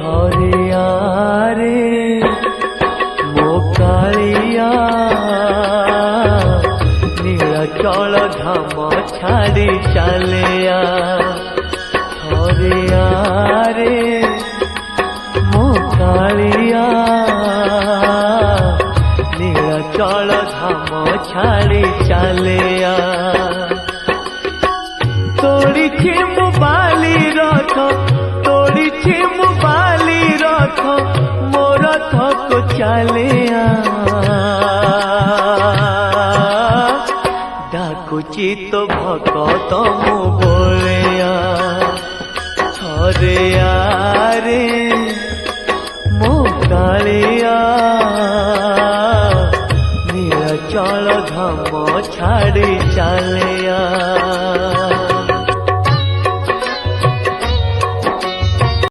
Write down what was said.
हरे आरे मो कालिया नीलाचल धाम छाड़ी चलिया हरे आरे मो कालिया नीलाचल धाम छाड़ी चलिया तोड़ी मु बाली रथ तोड़ी मु बाली रथ मो रथ को चलिया डाकुची तो भगत मु बोलिया हरे आरे मो कालिया नीलाचल धाम छाड़ी चलिया।